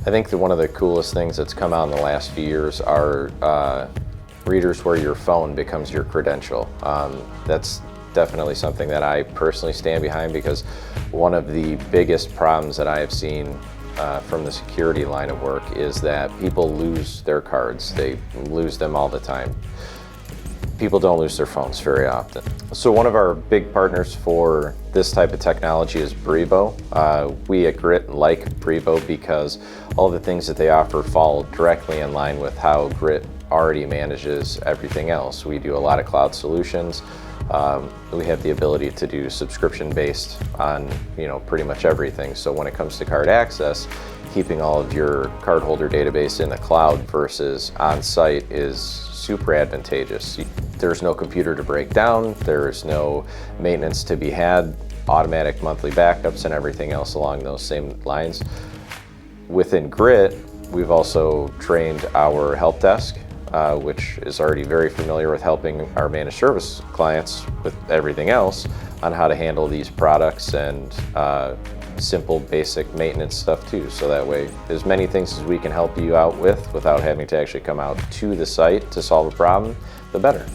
I think that one of the coolest things that's come out in the last few years are readers where your phone becomes your credential. That's definitely something that I personally stand behind, because one of the biggest problems that I have seen from the security line of work is that people lose their cards. They lose them all the time. People don't lose their phones very often. So one of our big partners for this type of technology is Brivo. We at Grit like Brivo because all the things that they offer fall directly in line with how Grit already manages everything else. We do a lot of cloud solutions. We have the ability to do subscription-based on pretty much everything. So when it comes to card access, keeping all of your cardholder database in the cloud versus on-site is super advantageous. There's no computer to break down, there's no maintenance to be had, automatic monthly backups and everything else along those same lines. Within Grit, we've also trained our help desk, which is already very familiar with helping our managed service clients with everything else on how to handle these products and simple basic maintenance stuff too. So that way, as many things as we can help you out with without having to actually come out to the site to solve a problem, the better.